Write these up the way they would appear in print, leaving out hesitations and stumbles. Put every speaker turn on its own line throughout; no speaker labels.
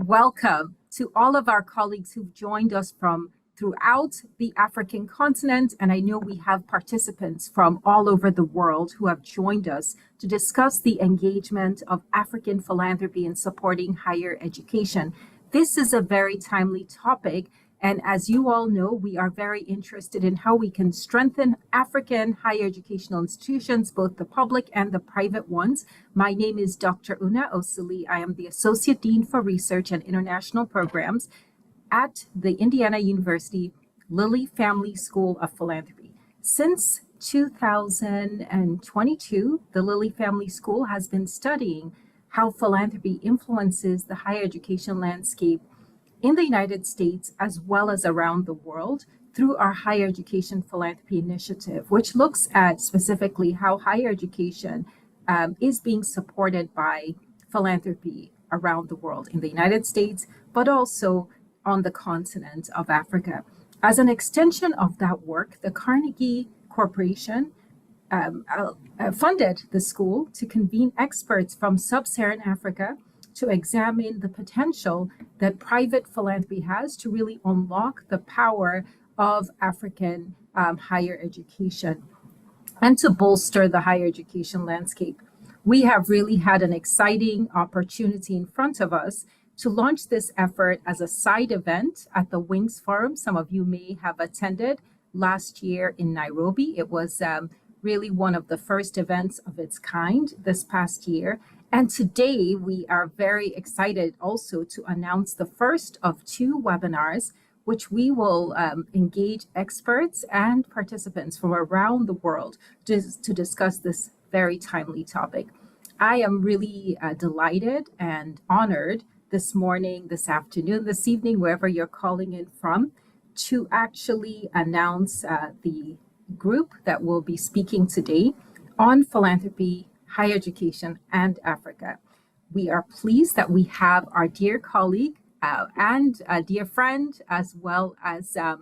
welcome to all of our colleagues who've joined us from throughout the African continent. And I know we have participants from all over the world who have joined us to discuss the engagement of African philanthropy in supporting higher education. This is a very timely topic. And as you all know, we are very interested in how we can strengthen African higher educational institutions, both the public and the private ones. My name is Dr. Una Osili. I am the Associate Dean for Research and International Programs at the Indiana University Lilly Family School of Philanthropy. Since 2022, the Lilly Family School has been studying how philanthropy influences the higher education landscape in the United States as well as around the world through our Higher Education Philanthropy Initiative, which looks at specifically how higher education is being supported by philanthropy around the world in the United States, but also on the continent of Africa. As an extension of that work, the Carnegie Corporation funded the school to convene experts from Sub-Saharan Africa to examine the potential that private philanthropy has to really unlock the power of African higher education and to bolster the higher education landscape. We have really had an exciting opportunity in front of us to launch this effort as a side event at the Wings Forum. Some of you may have attended last year in Nairobi. It was really one of the first events of its kind this past year. And today we are very excited also to announce the first of two webinars, which we will engage experts and participants from around the world to discuss this very timely topic. I am really delighted and honored this morning, this afternoon, this evening, wherever you're calling in from, to actually announce the group that will be speaking today on philanthropy, higher education, and Africa. We are pleased that we have our dear colleague and a dear friend, as well as a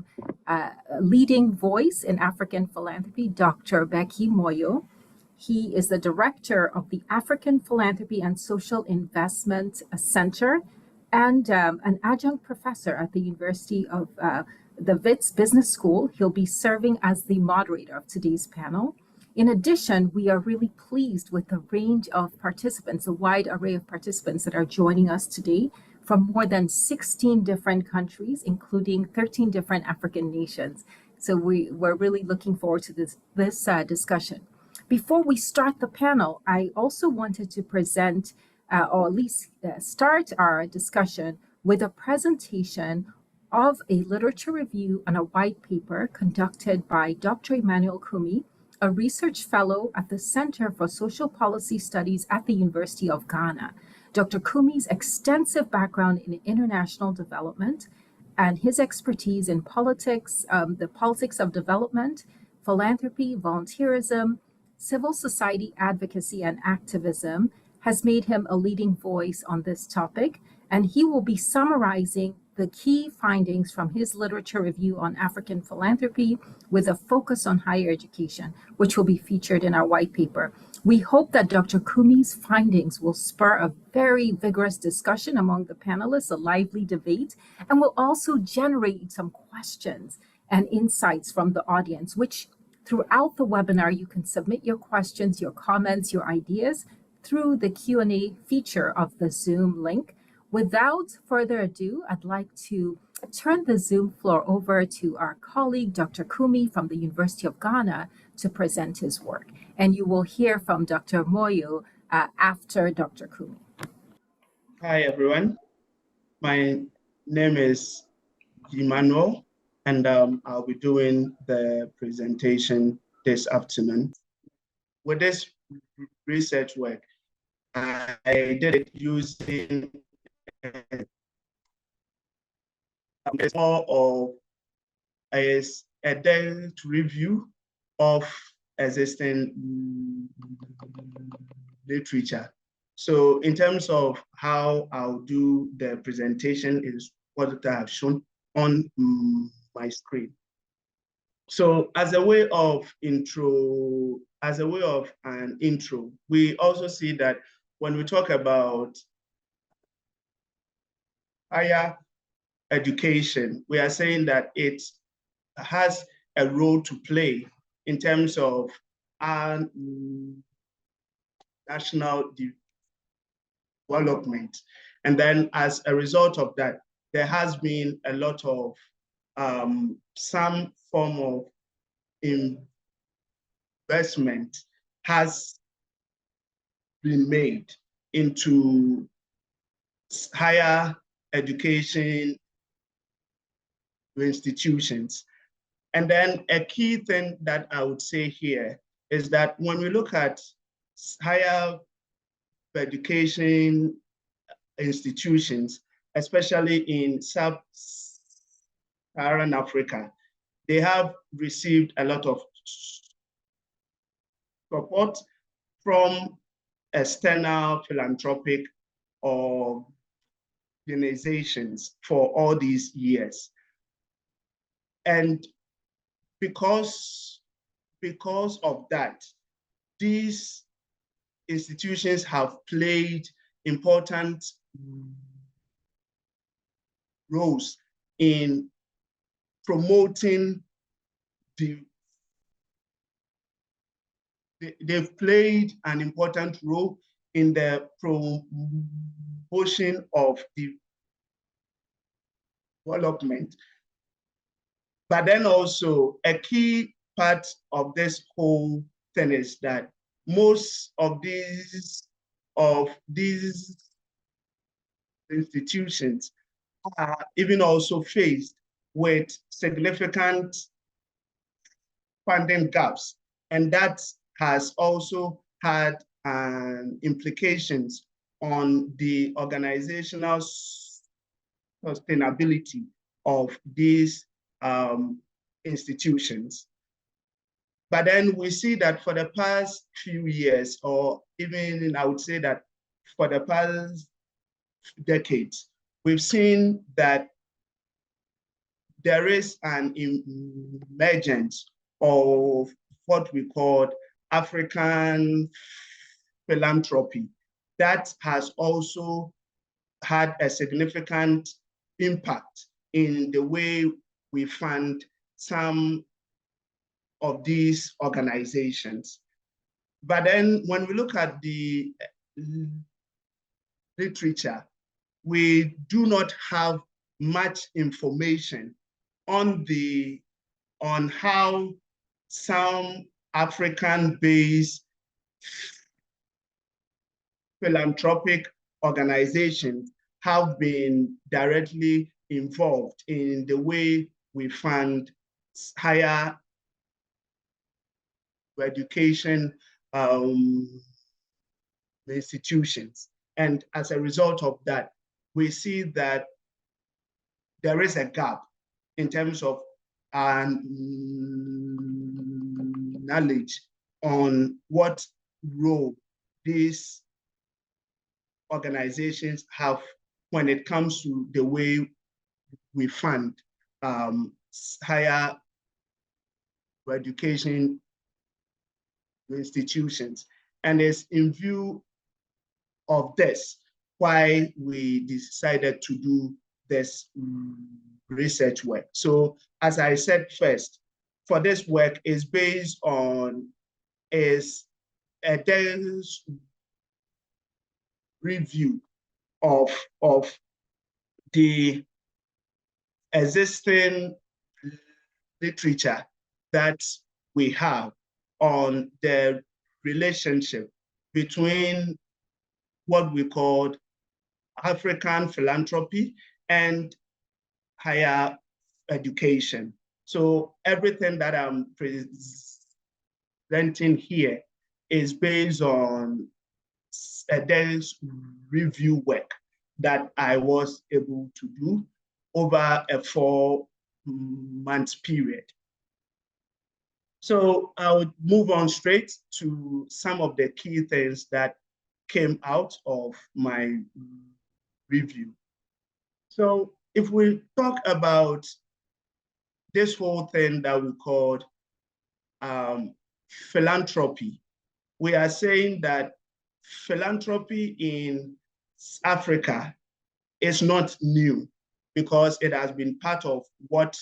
leading voice in African philanthropy, Dr. Becky Moyo. He is the director of the African Philanthropy and Social Investment Center and an adjunct professor at the University of the Wits Business School. He'll be serving as the moderator of today's panel. In addition, we are really pleased with the range of participants, a wide array of participants that are joining us today from more than 16 different countries, including 13 different African nations. So we're really looking forward to this discussion. Before we start the panel, I also wanted to present, or at least start our discussion with a presentation of a literature review on a white paper conducted by Dr. Emmanuel Kumi, a research fellow at the Center for Social Policy Studies at the University of Ghana. Dr. Kumi's extensive background in international development and his expertise in politics, the politics of development, philanthropy, volunteerism, civil society advocacy, and activism has made him a leading voice on this topic, and he will be summarizing the key findings from his literature review on African philanthropy with a focus on higher education, which will be featured in our white paper. We hope that Dr. Kumi's findings will spur a very vigorous discussion among the panelists, a lively debate, and will also generate some questions and insights from the audience, which throughout the webinar, you can submit your questions, your comments, your ideas through the Q&A feature of the Zoom link. Without further ado, I'd like to turn the Zoom floor over to our colleague, Dr. Kumi from the University of Ghana, to present his work. And you will hear from Dr. Moyo after Dr. Kumi.
Hi, everyone. My name is Emmanuel, and I'll be doing the presentation this afternoon. With this research work, I did it using it's more of a depth review of existing literature. So in terms of how I'll do the presentation is what I have shown on my screen. So as a way of an intro, we also see that when we talk about higher education, we are saying that it has a role to play in terms of our national development. And then as a result of that, there has been a lot of some form of investment has been made into higher education institutions. And then a key thing that I would say here is that when we look at higher education institutions, especially in Sub-Saharan Africa, they have received a lot of support from external philanthropic organizations for all these years. And because of that, these institutions have played important roles in promoting they've played an important role in the promotion of development. But then also a key part of this whole thing is that most of these institutions are even also faced with significant funding gaps, and that has also had implications on the organizational sustainability of these institutions. But then we see that for the past few years, or even I would say that for the past decades, we've seen that there is an emergence of what we call African philanthropy that has also had a significant impact in the way we fund some of these organizations. But then when we look at the literature, we do not have much information on how some African-based philanthropic organizations have been directly involved in the way we fund higher education institutions. And as a result of that, we see that there is a gap in terms of knowledge on what role these organizations have when it comes to the way we fund higher education institutions. And it's in view of this why we decided to do this research work. So as I said first, for this work is based on a dense review of the existing literature that we have on the relationship between what we call African philanthropy and higher education. So everything that I'm presenting here is based on a dense review work that I was able to do over a 4-month period. So I would move on straight to some of the key things that came out of my review. So if we talk about this whole thing that we called philanthropy, we are saying that philanthropy in Africa is not new because it has been part of what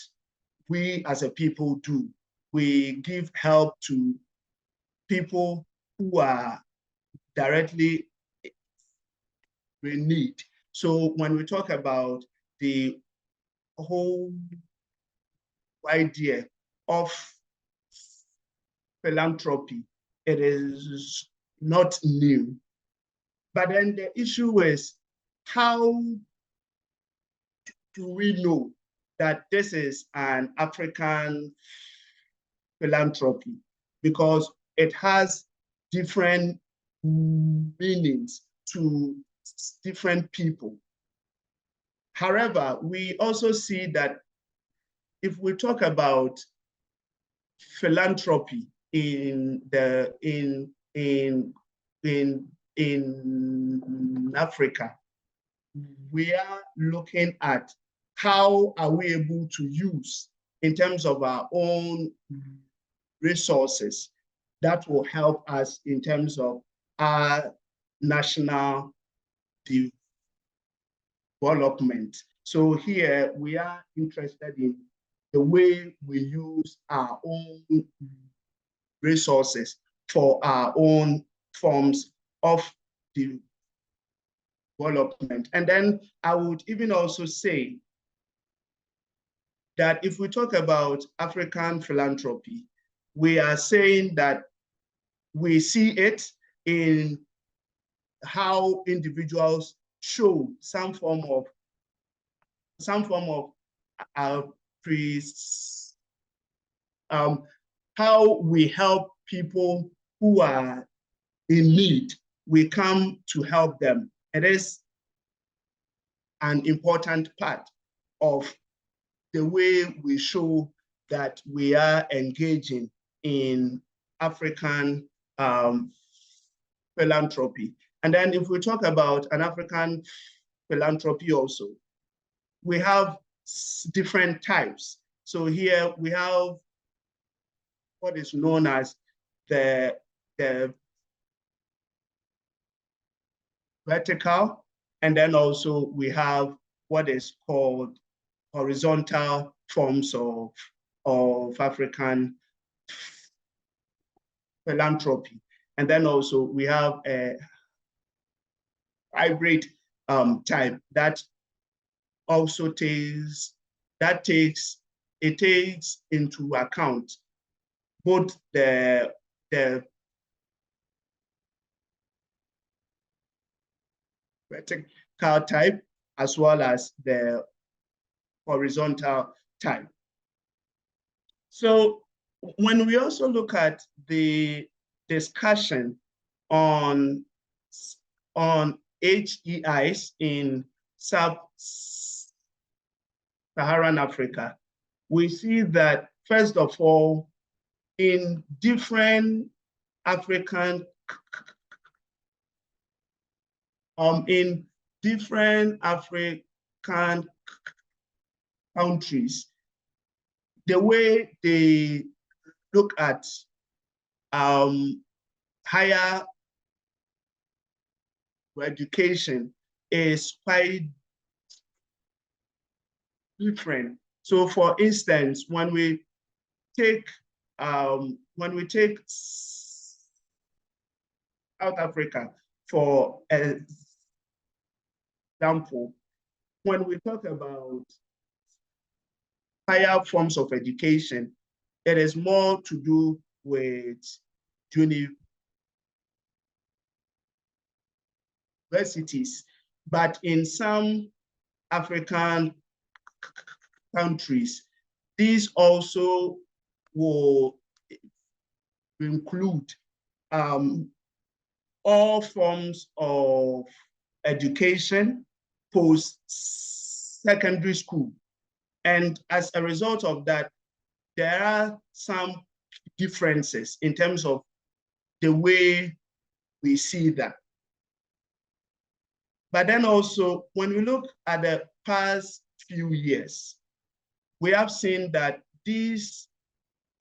we as a people do. We give help to people who are directly in need. So when we talk about the whole idea of philanthropy, it is not new. But then the issue is, how do we know that this is an African philanthropy? Because it has different meanings to different people. However, we also see that if we talk about philanthropy in Africa, we are looking at how are we able to use, in terms of our own resources, that will help us in terms of our national development. So here we are interested in the way we use our own resources for our own forms of development. And then I would even also say that if we talk about African philanthropy, we are saying that we see it in how individuals show some form of how we help people who are in need. We come to help them. It is an important part of the way we show that we are engaging in African philanthropy. And then if we talk about an African philanthropy also, we have different types. So here we have what is known as the vertical, and then also we have what is called horizontal forms of African philanthropy. And then also we have a hybrid type that also takes into account both the vertical type as well as the horizontal type. So when we also look at the discussion on HEIs in Sub-Saharan Africa, we see that, first of all, in different African countries, the way they look at higher education is quite different. So for instance, when we take South Africa, for example, when we talk about higher forms of education, it is more to do with universities. But in some African countries, these also will include all forms of education post-secondary school. And as a result of that, there are some differences in terms of the way we see that. But then also, when we look at the past few years, we have seen that these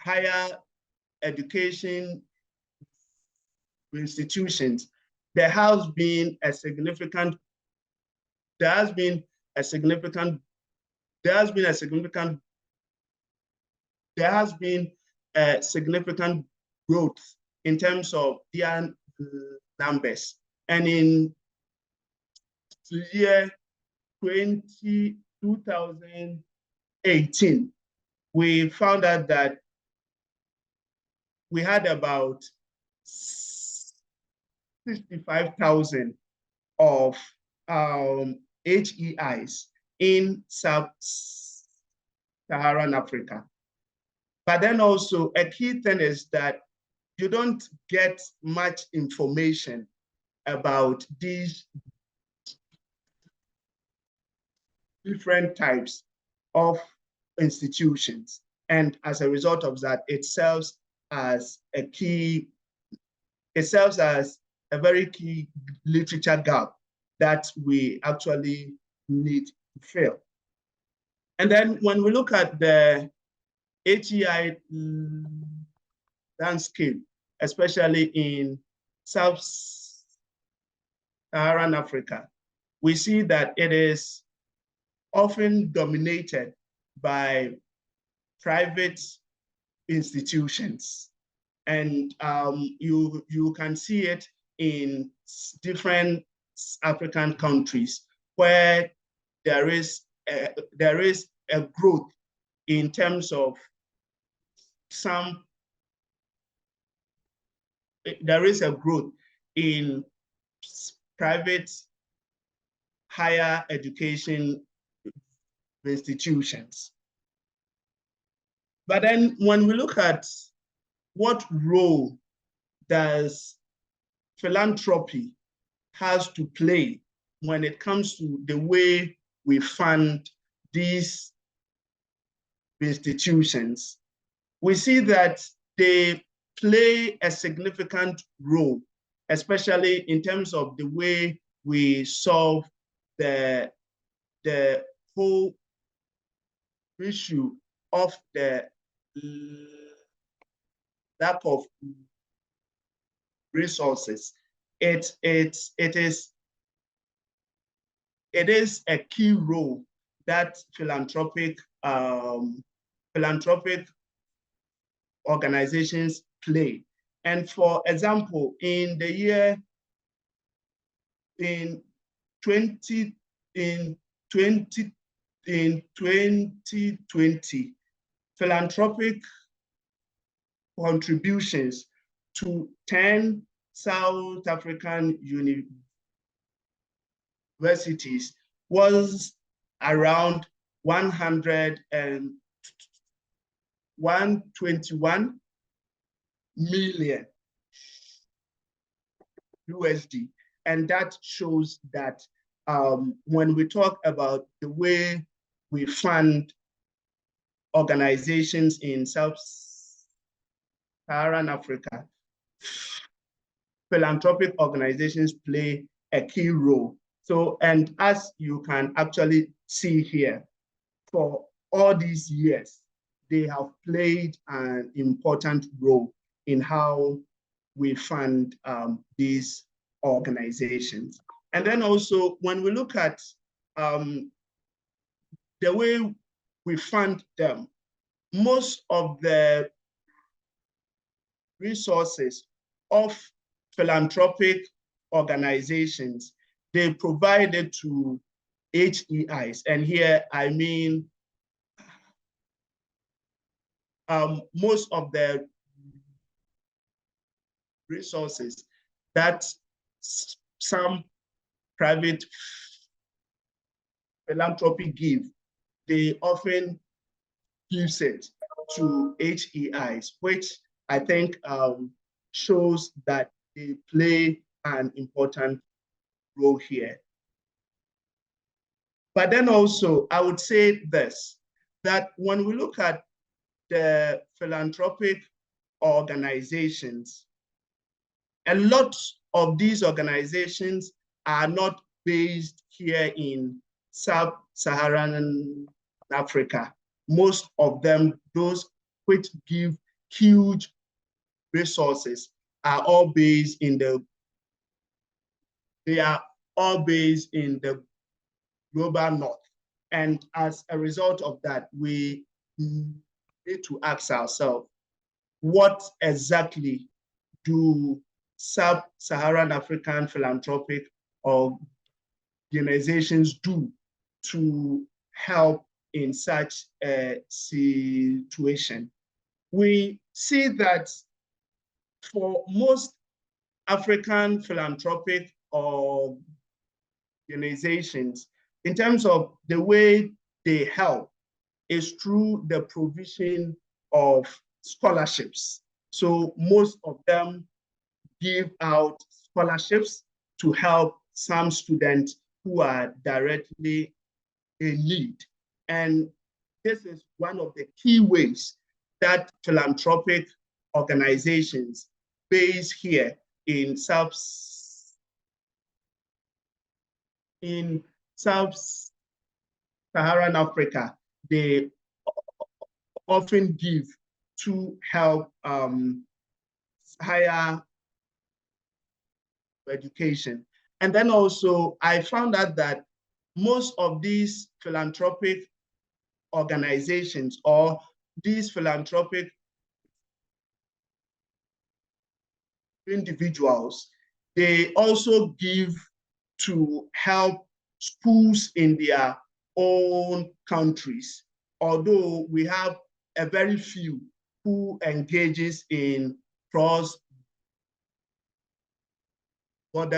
higher education institutions, there has been a significant, there has been a significant growth in terms of their numbers. And in the year 2018, we found out that we had about 65,000 of HEIs in Sub-Saharan Africa. But then also a key thing is that you don't get much information about these different types of institutions. And as a result of that, it serves as a very key literature gap that we actually need to fill. And then when we look at the HEI landscape, especially in Sub-Saharan Africa, we see that it is often dominated by private institutions. And you can see it in different African countries where there is a growth in terms of there is a growth in private higher education institutions. But then when we look at what role does philanthropy has to play when it comes to the way we fund these institutions, we see that they play a significant role, especially in terms of the way we solve the whole issue of the lack of resources. It is a key role that philanthropic organizations play. And for example, in 2020, philanthropic contributions to 10 South African universities was around 121 million USD. And that shows that when we talk about the way we fund organizations in Sub-Saharan Africa, philanthropic organizations play a key role. So, and as you can actually see here, for all these years, they have played an important role in how we fund these organizations. And then also, when we look at the way we fund them, most of the resources of philanthropic organizations, they provided to HEIs. And here, I mean, most of the resources that some private philanthropy give, they often gives it to HEIs, which I think shows that they play an important role here. But then also, I would say this, that when we look at the philanthropic organizations, a lot of these organizations are not based here in Sub-Saharan Africa. Most of them, those which give huge resources, are all based in the global north. And as a result of that, we need to ask ourselves, what exactly do Sub-Saharan African philanthropic organizations do to help in such a situation? We see that for most African philanthropic organizations, in terms of the way they help, is through the provision of scholarships. So most of them give out scholarships to help some students who are directly in need. And this is one of the key ways that philanthropic organizations based here in Sub-Saharan Africa, they often give to help higher education. And then also, I found out that most of these philanthropic organizations or these philanthropic individuals, they also give to help schools in their own countries, although we have a very few who engages in cross-border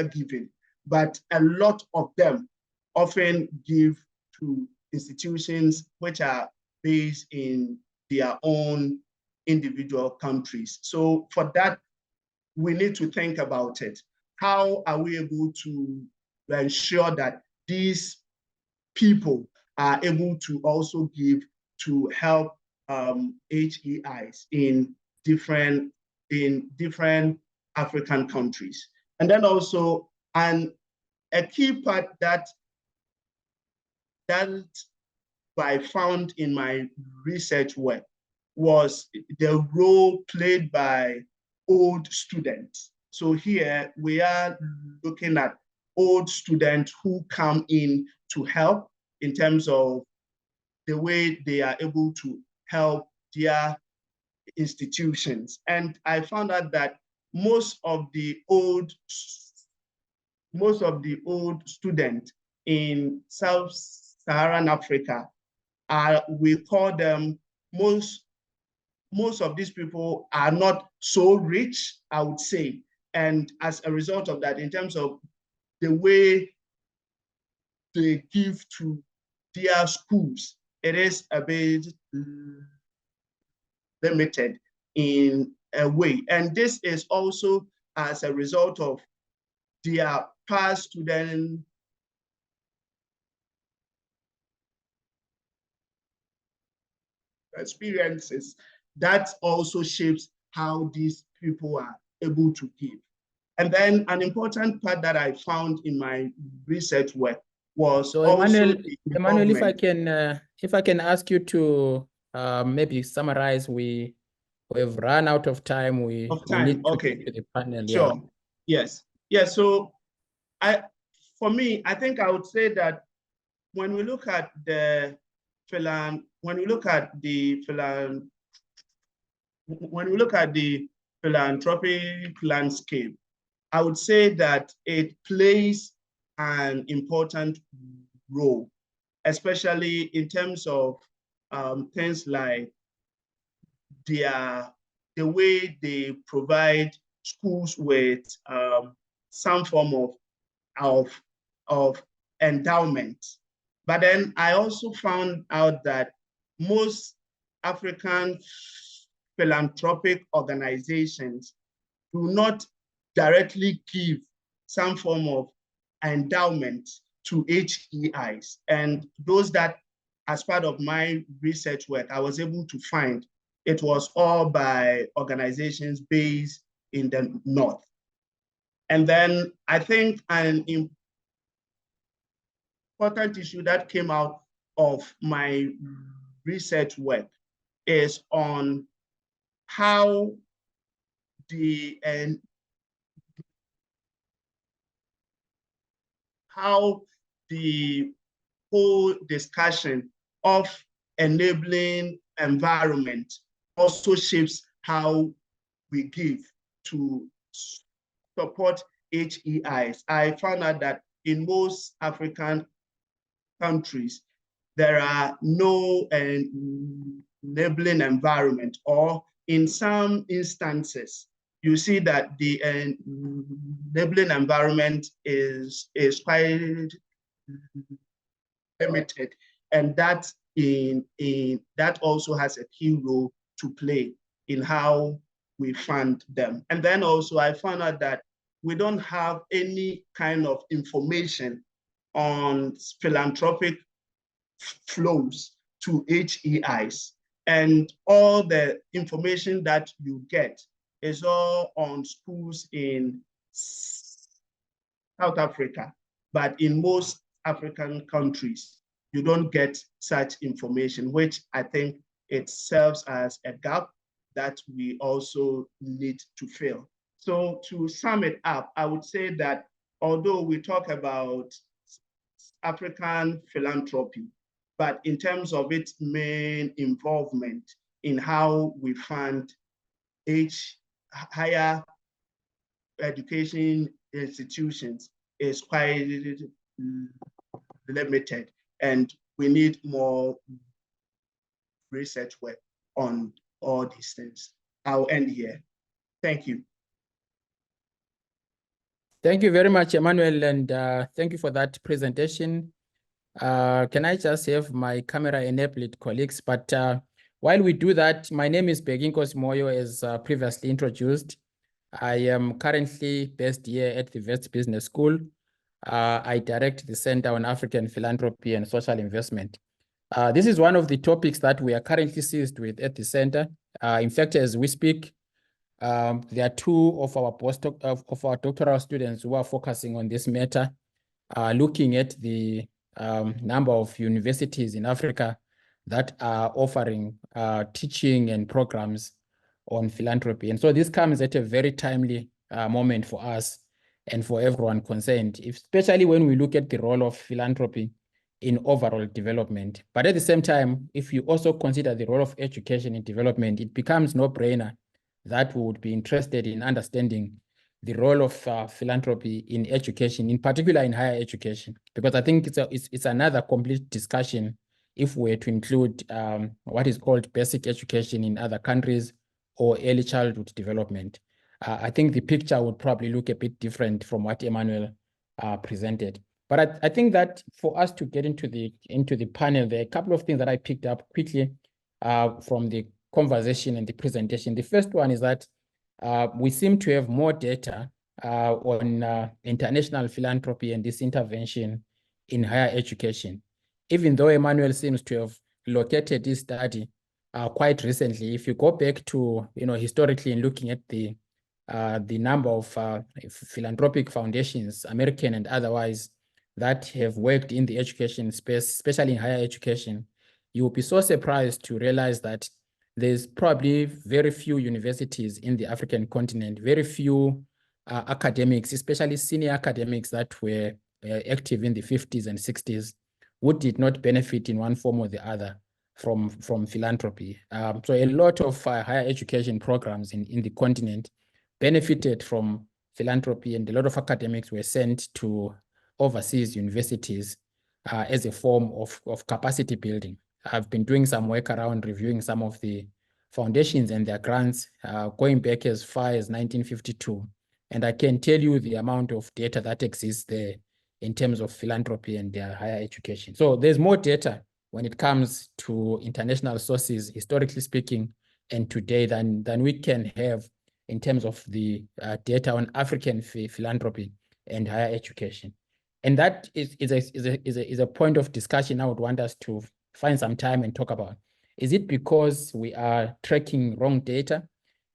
giving, but a lot of them often give to institutions which are based in their own individual countries. So for that, we need to think about it. How are we able to ensure that these people are able to also give to help HEIs in different African countries? And then also, a key part that I found in my research work was the role played by old students. So here we are looking at old students who come in to help in terms of the way they are able to help their institutions. And I found out that most of the old students in Sub-Saharan Africa we call them, most of these people are not so rich, I would say. And as a result of that, in terms of the way they give to their schools, it is a bit limited in a way. And this is also as a result of their past student experiences that also shapes how these people are able to give. And then an important part that I found in my research work was
so
also
Emmanuel, if I can ask you to maybe summarize, we've run out of time. We need to
okay.
get to the panel.
Sure.
Yeah.
Yes. Yeah. So for me, I think I would say that when we look at the philanthropic landscape, I would say that it plays an important role, especially in terms of things like the way they provide schools with some form of endowment. But then I also found out that most African philanthropic organizations do not directly give some form of endowment to HEIs. And those that, as part of my research work, I was able to find it was all by organizations based in the North. And then I think an important issue that came out of my research work is on how the whole discussion of enabling environment also shapes how we give to support HEIs. I found out that in most African countries, there are no enabling environment, or in some instances, you see that the enabling environment is quite limited, and that that also has a key role to play in how we fund them. And then also I found out that we don't have any kind of information on philanthropic flows to HEIs. And all the information that you get is all on schools in South Africa. But in most African countries, you don't get such information, which I think it serves as a gap that we also need to fill. So to sum it up, I would say that although we talk about African philanthropy, but in terms of its main involvement in how we fund higher education institutions is quite limited, and we need more research work on all these things. I'll end here. Thank you.
Thank you very much, Emmanuel, and thank you for that presentation. Can I just have my camera enabled, colleagues? But while we do that, my name is Beginkos Moyo, as previously introduced. I am currently based here at the West Business School. I direct the Center on African Philanthropy and Social Investment. This is one of the topics that we are currently seized with at the center. In fact, as we speak, there are two of our doctoral students who are focusing on this matter, looking at the number of universities in Africa that are offering teaching and programs on philanthropy. And so this comes at a very timely moment for us and for everyone concerned, especially when we look at the role of philanthropy in overall development. But at the same time, if you also consider the role of education in development, it becomes no-brainer that we would be interested in understanding the role of philanthropy in education, in particular in higher education, because I think it's another complete discussion if we were to include what is called basic education in other countries or early childhood development. I think the picture would probably look a bit different from what Emmanuel presented. But I think that for us to get into the panel, there are a couple of things that I picked up quickly from the conversation and the presentation. The first one is that we seem to have more data on international philanthropy and this intervention in higher education. Even though Emmanuel seems to have located this study quite recently, if you go back to, historically in looking at the number of philanthropic foundations, American and otherwise, that have worked in the education space, especially in higher education, you will be so surprised to realize that there's probably very few universities in the African continent, very few academics, especially senior academics that were active in the 50s and 60s, who did not benefit in one form or the other from philanthropy. So a lot of higher education programs in the continent benefited from philanthropy, and a lot of academics were sent to overseas universities as a form of capacity building. I've been doing some work around reviewing some of the foundations and their grants going back as far as 1952. And I can tell you the amount of data that exists there in terms of philanthropy and their higher education. So there's more data when it comes to international sources, historically speaking, and today than we can have in terms of the data on African philanthropy and higher education. And that is a point of discussion I would want us to find some time and talk about. Is it because we are tracking wrong data?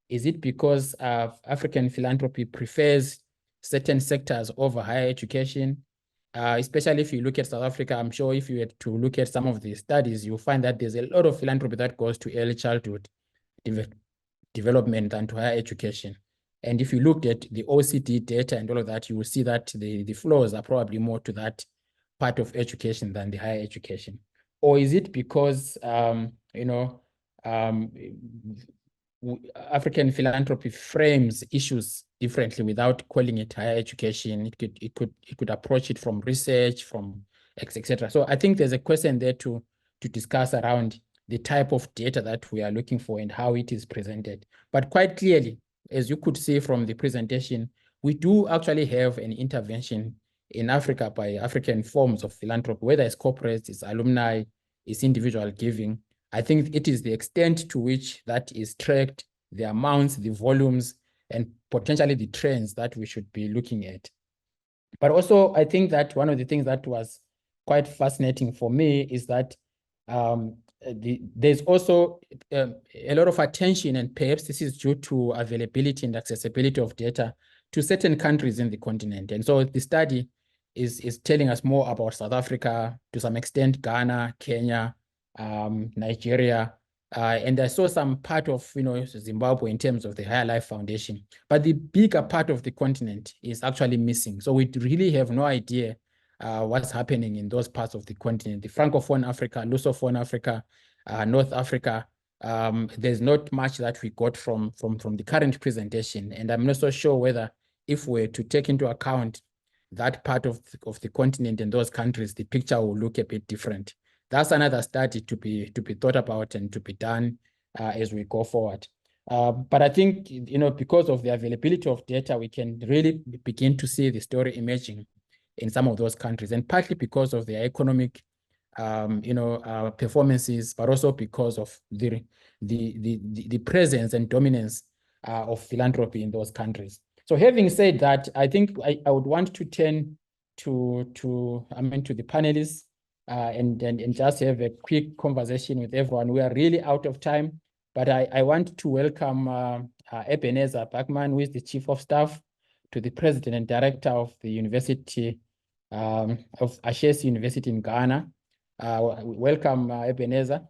Is it because African philanthropy prefers certain sectors over higher education? Especially if you look at South Africa, I'm sure if you had to look at some of the studies, you'll find that there's a lot of philanthropy that goes to early childhood development and to higher education. And if you look at the OECD data and all of that, you will see that the flows are probably more to that part of education than the higher education? Or is it because, African philanthropy frames issues differently without calling it higher education? It could approach it from research, from etc. So I think there's a question there to discuss around the type of data that we are looking for and how it is presented. But quite clearly, as you could see from the presentation, we do actually have an intervention in Africa by African forms of philanthropy, whether it's corporate, it's alumni, it's individual giving. I think it is the extent to which that is tracked, the amounts, the volumes, and potentially the trends that we should be looking at. But also, I think that one of the things that was quite fascinating for me is that there's also a lot of attention, and perhaps this is due to availability and accessibility of data to certain countries in the continent. And so the study is telling us more about South Africa, to some extent Ghana, Kenya, Nigeria, and I saw some part of Zimbabwe in terms of the Higher Life Foundation. But the bigger part of the continent is actually missing. So we really have no idea what's happening in those parts of the continent. The Francophone Africa, Lusophone Africa, North Africa, there's not much that we got from the current presentation. And I'm not so sure whether if we're to take into account that part of the continent and those countries, the picture will look a bit different. That's another study to be thought about and to be done as we go forward. But I think, because of the availability of data, we can really begin to see the story emerging in some of those countries, and partly because of their economic, performances, but also because of the presence and dominance of philanthropy in those countries. So having said that, I think I would want to turn to the panelists and just have a quick conversation with everyone. We are really out of time, but I want to welcome Ebenezer Bachman, who is the Chief of Staff to the President and Director of the University of Ashesi University in Ghana. Welcome, Ebenezer.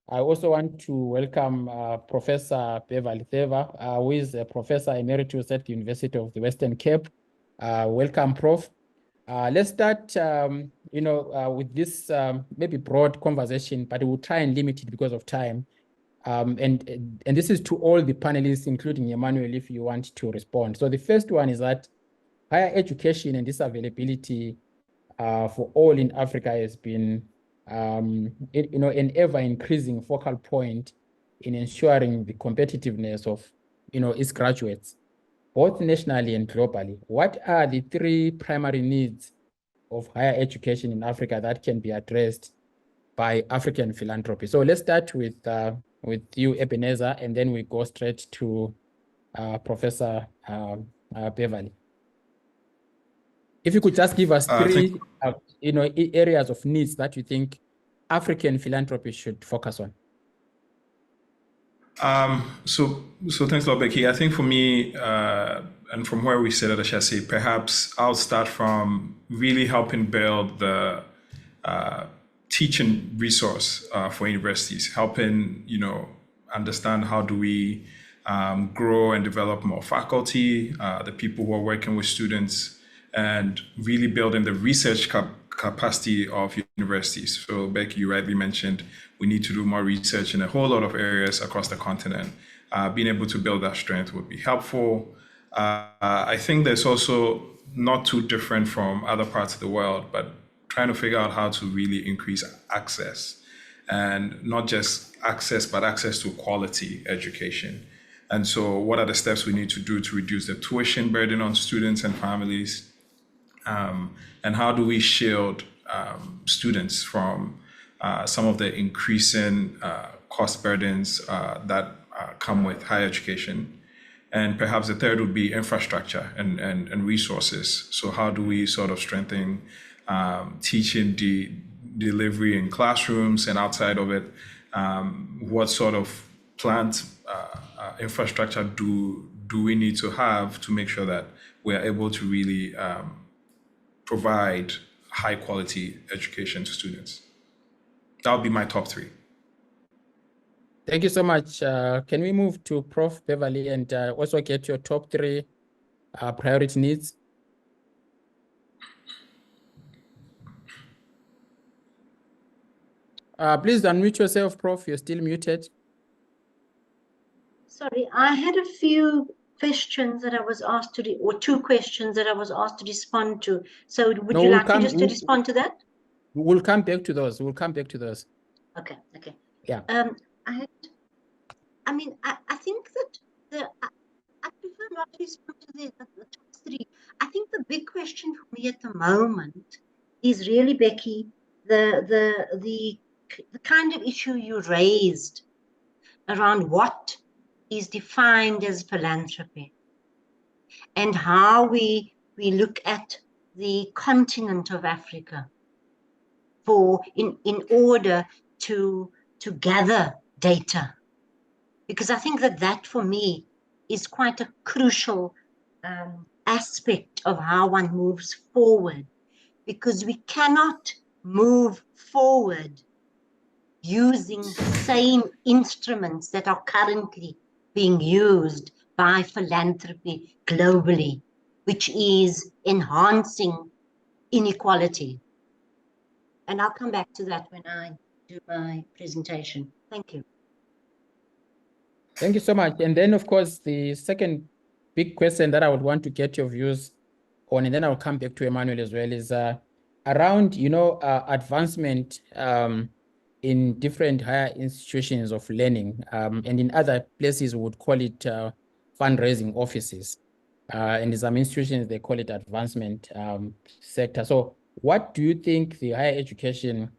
I also want to welcome Professor Beverly Theva, who is a Professor Emeritus at the University of the Western Cape. Welcome, Prof. Let's start, with this maybe broad conversation, but we'll try and limit it because of time. And this is to all the panelists, including Emmanuel, if you want to respond. So the first one is that higher education and this availability for all in Africa has been an ever-increasing focal point in ensuring the competitiveness of its graduates, both nationally and globally. What are the three primary needs of higher education in Africa that can be addressed by African philanthropy? So let's start with you, Ebenezer, and then we go straight to Professor Beverly. If you could just give us three areas of needs that you think African philanthropy should focus on.
So thanks a lot, Becky. I think for me, and from where we sit at Ashesi, perhaps I'll start from really helping build the teaching resource for universities, helping understand how do we grow and develop more faculty, the people who are working with students, and really building the research capacity of universities. So Becky, you rightly mentioned we need to do more research in a whole lot of areas across the continent. Being able to build that strength would be helpful. I think there's also not too different from other parts of the world, but trying to figure out how to really increase access, and not just access, but access to quality education. And so what are the steps we need to do to reduce the tuition burden on students and families? And how do we shield students from some of the increasing cost burdens that come with higher education? And perhaps the third would be infrastructure and resources. So how do we sort of strengthen teaching delivery in classrooms and outside of it? What sort of plant infrastructure do we need to have to make sure that we're able to really provide high quality education to students? That would be my top three.
Thank you so much. Can we move to Prof. Beverly and also get your top three priority needs? Please unmute yourself, Prof. You're still muted.
Sorry, I had a few questions that I was asked to, or two questions that I was asked to respond to. So would you like me just to respond to that?
We'll come back to those. We'll come back to those.
Okay, okay.
Yeah.
I mean, I think that I prefer not to respond to the top three. I think the big question for me at the moment is really, Becky, the kind of issue you raised around what is defined as philanthropy and how we look at the continent of Africa in order to gather data, because I think that for me is quite a crucial aspect of how one moves forward, because we cannot move forward using the same instruments that are currently being used by philanthropy globally, which is enhancing inequality. And I'll come back to that when I do my presentation. Thank you.
Thank you so much. And then, of course, the second big question that I would want to get your views on, and then I'll come back to Emmanuel as well, is around, advancement in different higher institutions of learning, and in other places we would call it fundraising offices. And in some institutions, they call it advancement sector. So what do you think the higher education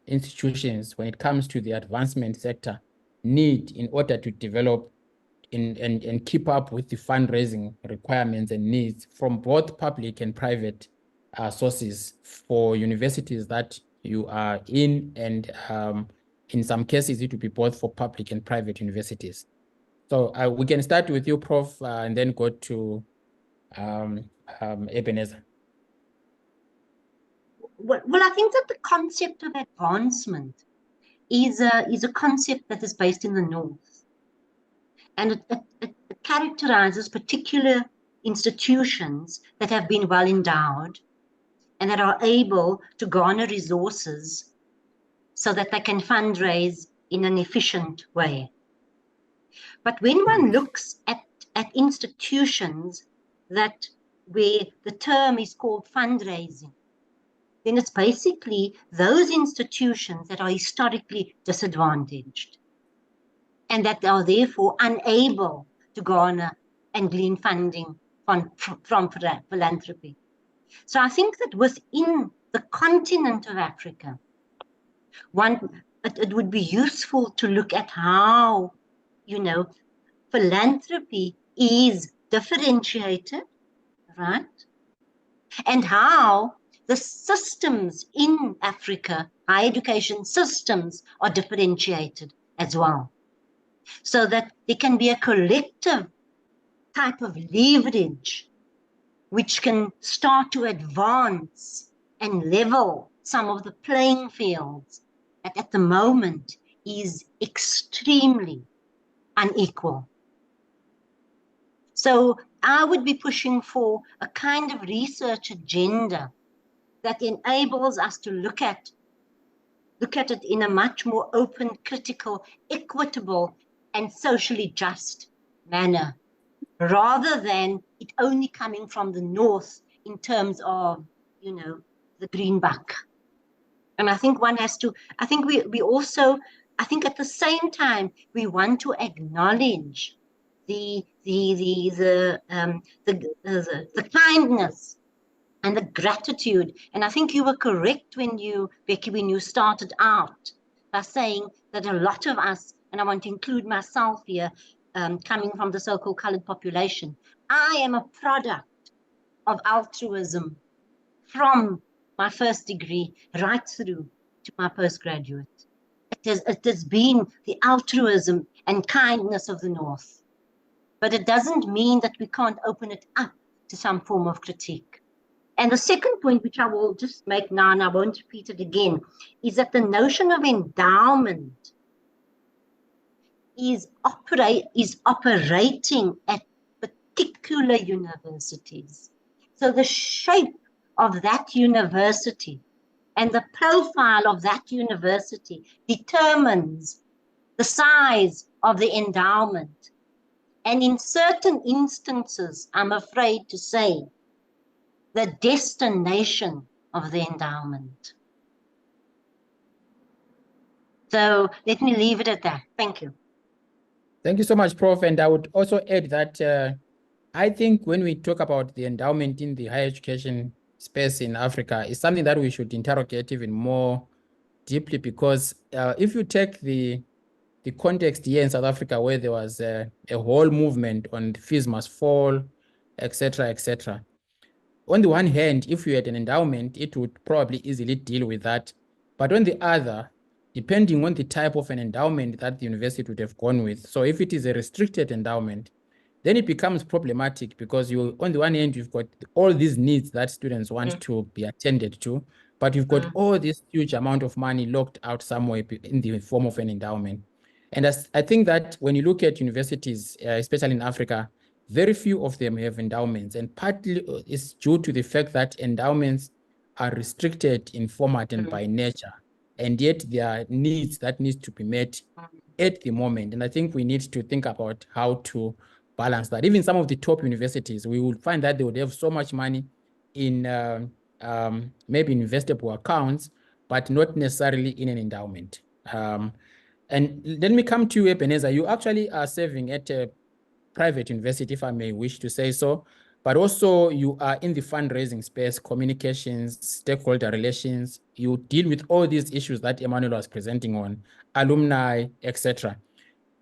institutions, when it comes to the advancement sector, need in order to develop and keep up with the fundraising requirements and needs from both public and private sources for universities that you are in, and in some cases it will be both for public and private universities? So we can start with you, Prof, and then go to Ebenezer.
Well, I think that the concept of advancement is a concept that is based in the North, and it characterizes particular institutions that have been well endowed and that are able to garner resources so that they can fundraise in an efficient way. But when one looks at institutions where the term is called fundraising, then it's basically those institutions that are historically disadvantaged and that are therefore unable to garner and glean funding from philanthropy. So I think that within the continent of Africa, it would be useful to look at how, philanthropy is differentiated, right? And how the systems in Africa, higher education systems, are differentiated as well, so that there can be a collective type of leverage which can start to advance and level some of the playing fields that at the moment is extremely unequal. So I would be pushing for a kind of research agenda that enables us to look at it in a much more open, critical, equitable, and socially just manner, rather than it only coming from the North in terms of, the greenback. And I think one has to, I think we also, I think at the same time, we want to acknowledge the kindness and the gratitude. And I think you were correct Becky, when you started out by saying that a lot of us, and I want to include myself here, coming from the so-called colored population, I am a product of altruism from my first degree right through to my postgraduate. It has been the altruism and kindness of the North. But it doesn't mean that we can't open it up to some form of critique. And the second point, which I will just make now, and I won't repeat it again, is that the notion of endowment is operating at particular universities. So the shape of that university And the profile of that university determines the size of the endowment. And in certain instances, I'm afraid to say, the destination of the endowment. So let me leave it at that. Thank you.
Thank you so much, Prof. And I would also add that I think when we talk about the endowment in the higher education space in Africa, it's something that we should interrogate even more deeply, because if you take the context here in South Africa, where there was a whole movement on the fees must fall, etc., etc. On the one hand, if you had an endowment, it would probably easily deal with that. But on the other, depending on the type of an endowment that the university would have gone with, so if it is a restricted endowment, then it becomes problematic, because you, on the one hand, you've got all these needs that students want to be attended to, but you've got all this huge amount of money locked out somewhere in the form of an endowment. And I think that when you look at universities, especially in Africa, very few of them have endowments, and partly it's due to the fact that endowments are restricted in format and by nature, and yet there are needs that need to be met at the moment. And I think we need to think about how to balance that. Even some of the top universities, we will find that they would have so much money in maybe investable accounts, but not necessarily in an endowment. And let me come to you, Ebenezer. You actually are serving at a private university, if I may wish to say so, but also you are in the fundraising space, communications, stakeholder relations. You deal with all these issues that Emmanuel was presenting on, alumni, etc.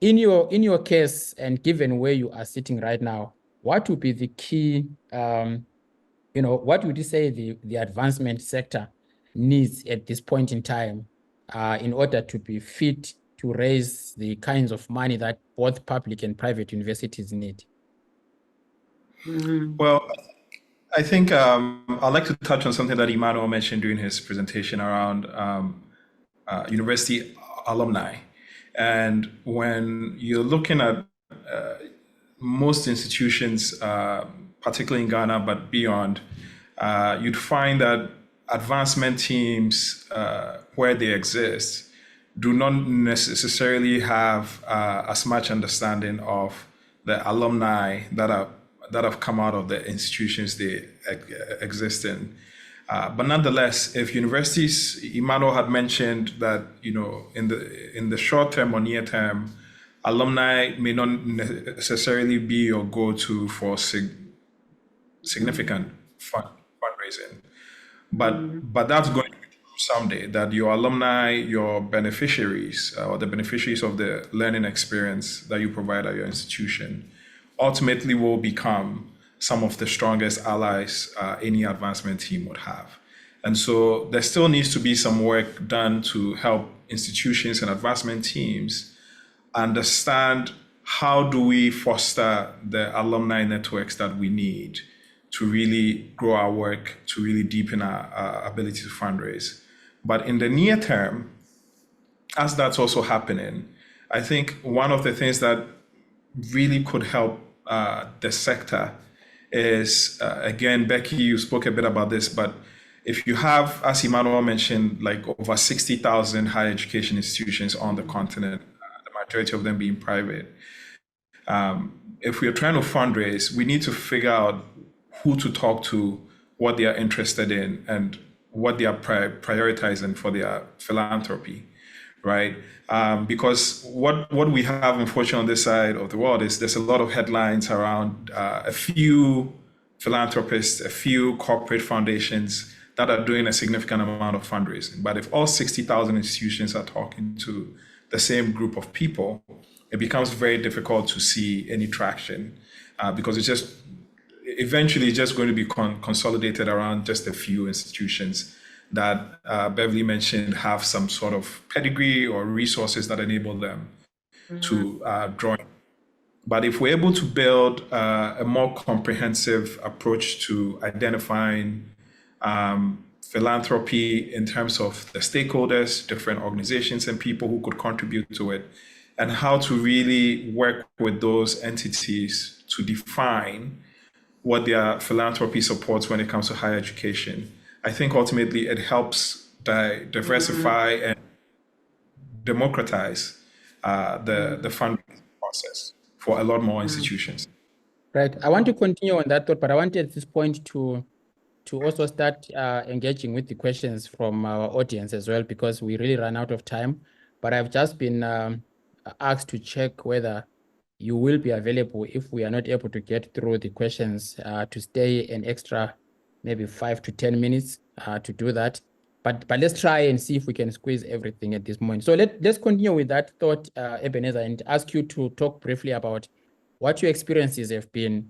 In your case, and given where you are sitting right now, what would be the key, what would you say the advancement sector needs at this point in time in order to be fit to raise the kinds of money that both public and private universities need?
Well, I think I'd like to touch on something that Emmanuel mentioned during his presentation around university alumni. And when you're looking at most institutions, particularly in Ghana, but beyond, you'd find that advancement teams, where they exist, do not necessarily have as much understanding of the alumni that have come out of the institutions they exist in. But nonetheless, if universities, Emmanuel had mentioned that, in the short term or near term, alumni may not necessarily be your go-to for significant fundraising. But that's going to be someday, that your alumni, your beneficiaries, or the beneficiaries of the learning experience that you provide at your institution, ultimately will become some of the strongest allies any advancement team would have. And so there still needs to be some work done to help institutions and advancement teams understand how do we foster the alumni networks that we need to really grow our work, to really deepen our ability to fundraise. But in the near term, as that's also happening, I think one of the things that really could help the sector is, again, Becky, you spoke a bit about this, but if you have, as Emmanuel mentioned, like over 60,000 higher education institutions on the continent, the majority of them being private, if we're trying to fundraise, we need to figure out who to talk to, what they are interested in, and what they are prioritizing for their philanthropy, right? Because what we have, unfortunately, on this side of the world is there's a lot of headlines around a few philanthropists, a few corporate foundations that are doing a significant amount of fundraising. But if all 60,000 institutions are talking to the same group of people, it becomes very difficult to see any traction because it's just eventually just going to be consolidated around just a few institutions that Beverly mentioned have some sort of pedigree or resources that enable them to draw in. But if we're able to build a more comprehensive approach to identifying philanthropy in terms of the stakeholders, different organizations and people who could contribute to it, and how to really work with those entities to define what their philanthropy supports when it comes to higher education, I think ultimately it helps diversify and democratize the fundraising process for a lot more institutions.
Right. I want to continue on that thought, but I wanted at this point to also start engaging with the questions from our audience as well, because we really ran out of time. But I've just been asked to check whether you will be available if we are not able to get through the questions to stay an extra maybe 5 to 10 minutes to do that. But let's try and see if we can squeeze everything at this moment. So let's continue with that thought, Ebenezer, and ask you to talk briefly about what your experiences have been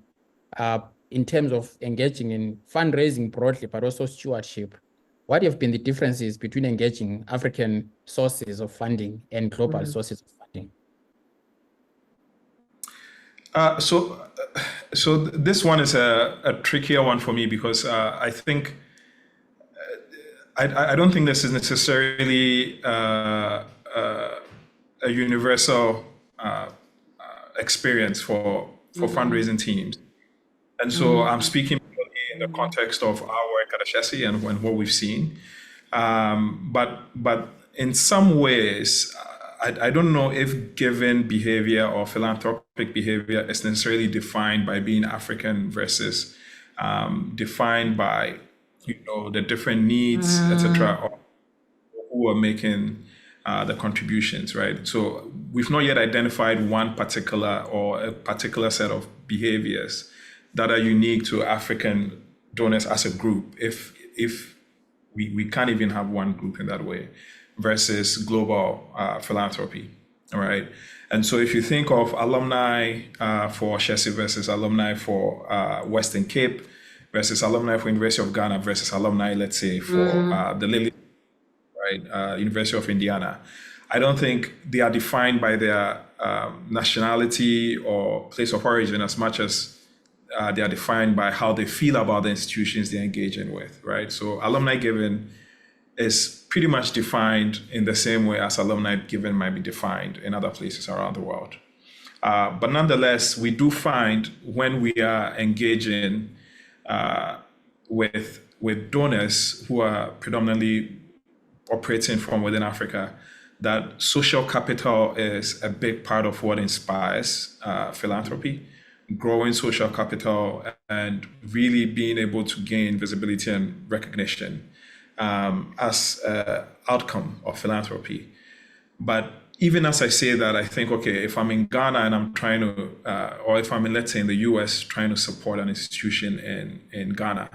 in terms of engaging in fundraising broadly, but also stewardship. What have been the differences between engaging African sources of funding and global sources of funding?
So this one is a trickier one for me, because I think I don't think this is necessarily a universal experience for fundraising teams. And so I'm speaking in the context of our work at Ashesi and what we've seen. But in some ways, I don't know if given behavior or philanthropic behavior is necessarily defined by being African versus defined by, the different needs, etc., or who are making the contributions, right? So we've not yet identified one particular or a particular set of behaviors that are unique to African donors as a group, if we can't even have one group in that way, versus global philanthropy, all right? And so if you think of alumni for Ashesi versus alumni for Western Cape, versus alumni for University of Ghana versus alumni, let's say, for the Lilly, right, University of Indiana, I don't think they are defined by their nationality or place of origin as much as they are defined by how they feel about the institutions they're engaging with, right? So alumni giving is pretty much defined in the same way as alumni giving might be defined in other places around the world. But nonetheless, we do find when we are engaging with donors who are predominantly operating from within Africa, that social capital is a big part of what inspires philanthropy, growing social capital and really being able to gain visibility and recognition as an outcome of philanthropy. But even as I say that, I think, okay, if I'm in Ghana and I'm trying to, or if I'm in, let's say, in the US, trying to support an institution in Ghana,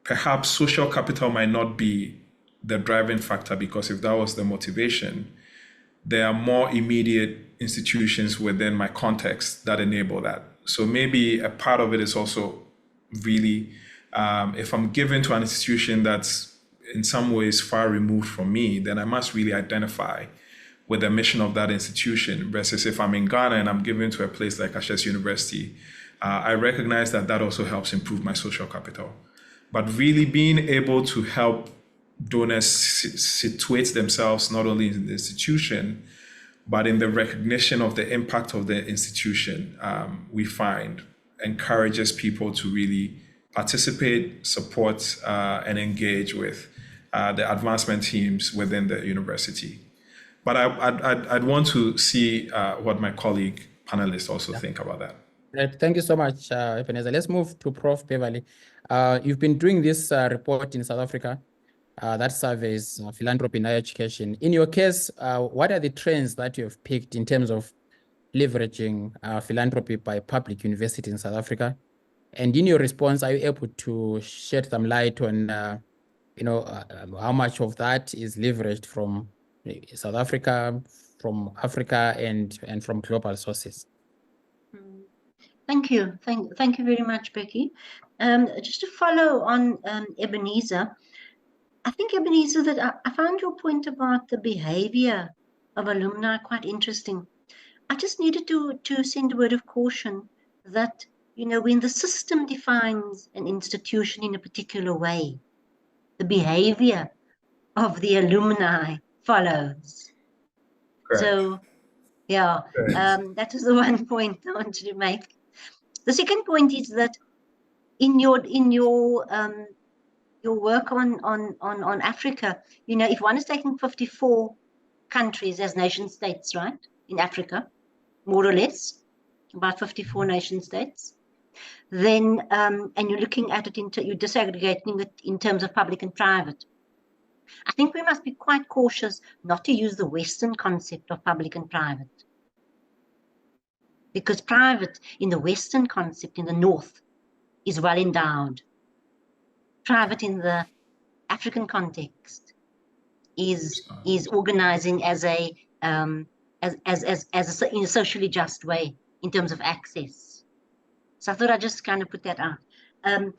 perhaps social capital might not be the driving factor, because if that was the motivation, there are more immediate institutions within my context that enable that. So maybe a part of it is also really, if I'm given to an institution that's in some ways far removed from me, then I must really identify with the mission of that institution, versus if I'm in Ghana and I'm given to a place like Ashesi University, I recognize that that also helps improve my social capital. But really being able to help donors situate themselves not only in the institution, but in the recognition of the impact of the institution, we find encourages people to really participate, support, and engage with the advancement teams within the university. But I'd want to see what my colleague panelists also think about that.
Right. Thank you so much, Ebenezer. Let's move to Prof. Beverly. You've been doing this report in South Africa that surveys philanthropy in higher education. In your case, what are the trends that you have picked in terms of leveraging philanthropy by public universities in South Africa? And in your response, are you able to shed some light on, how much of that is leveraged from South Africa, from Africa, and from global sources?
Thank you. Thank you very much, Becky. Just to follow on Ebenezer, I think, Ebenezer, that I found your point about the behavior of alumni quite interesting. I just needed to send a word of caution that, when the system defines an institution in a particular way, the behavior of the alumni follows.
Correct.
So, yeah, that is the one point I wanted to make. The second point is that in your your work on Africa, you know, if one is taking 54 countries as nation states, right, in Africa, more or less, about 54 nation states, then, and you're looking at it, you're disaggregating it in terms of public and private. I think we must be quite cautious not to use the Western concept of public and private. Because private in the Western concept in the North is well endowed. Private in the African context is organizing as a in a socially just way in terms of access. So I thought I'd just kind of put that out. Becky,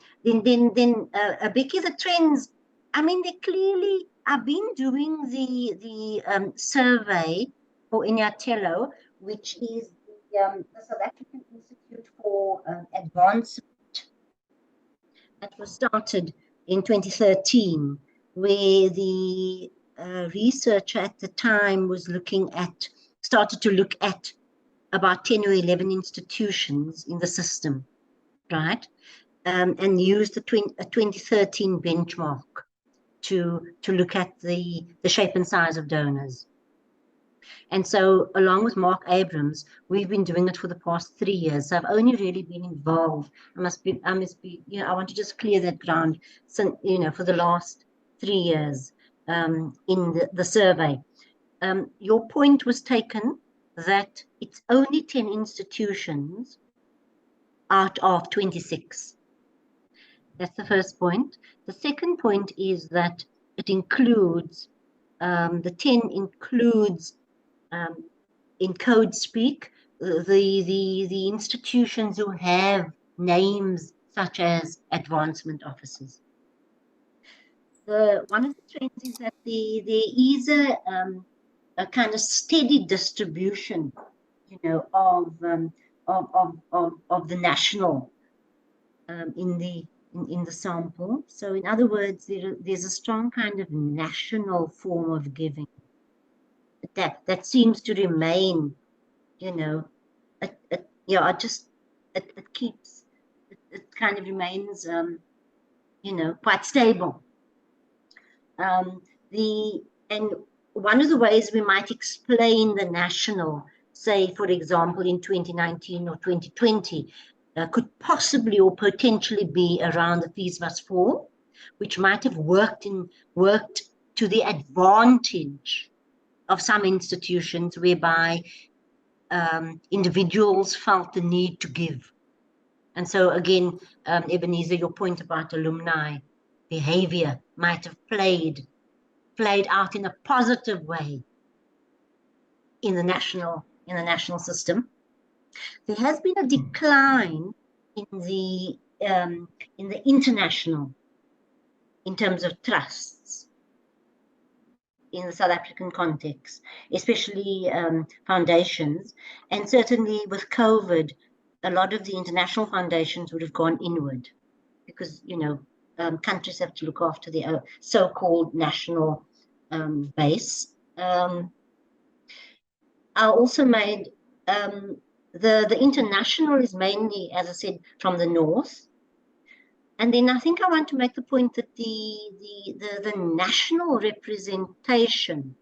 the trends, I mean, they clearly, I've been doing the survey for Inyatelo, which is the South African Institute for Advancement, that was started in 2013, where the researcher at the time was started to look at about 10 or 11 institutions in the system, right? And used a 2013 benchmark to look at the shape and size of donors. And so along with Mark Abrams, we've been doing it for the past 3 years. So I've only really been involved. I must be, you know, I want to just clear that ground, so, you know, for the last 3 years in the survey. Your point was taken that it's only 10 institutions out of 26. That's the first point. The second point is that it includes, the 10 includes, in code speak, the institutions who have names such as advancement officers. One of the trends is that there is a kind of steady distribution, you know, of the national in the sample. So in other words, there's a strong kind of national form of giving that seems to remain, you know, it kind of remains, you know, quite stable. And one of the ways we might explain the national, say, for example, in 2019 or 2020, could possibly or potentially be around the fees must fall, which might have worked to the advantage of some institutions whereby individuals felt the need to give. And so again, Ebenezer, your point about alumni behavior might have played out in a positive way in the national system. There has been a decline in the international, in terms of trusts in the South African context, especially foundations, and certainly with COVID, a lot of the international foundations would have gone inward because, you know, countries have to look after their so-called national base. I also made the international is mainly, as I said, from the north. And then I think I want to make the point that the national representation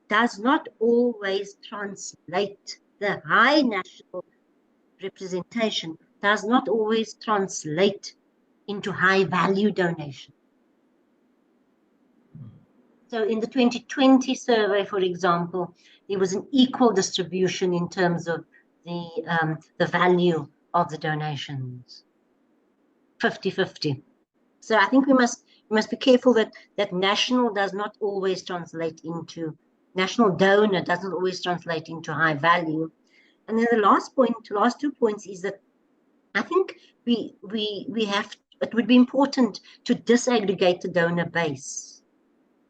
does not always translate, the high national representation does not always translate into high value donation. So in the 2020 survey, for example, there was an equal distribution in terms of the value of the donations, 50-50. So I think we must be careful that national does not always translate into, national donor doesn't always translate into high value. And then the last 2 points is that I think we have, it would be important to disaggregate the donor base.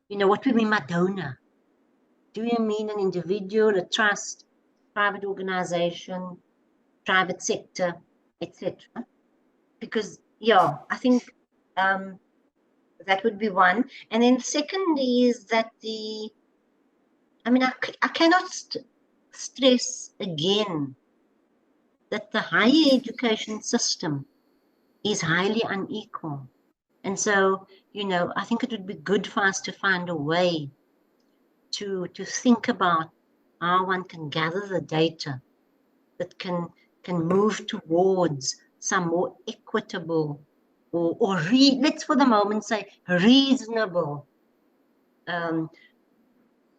You know, what do we mean by donor? Do you mean an individual, a trust, private organization, private sector, etc.? Because, yeah, I think that would be one. And then second is that I cannot stress again that the higher education system is highly unequal. And so, I think it would be good for us to find a way to think about how one can gather the data that can move towards some more equitable or let's for the moment say reasonable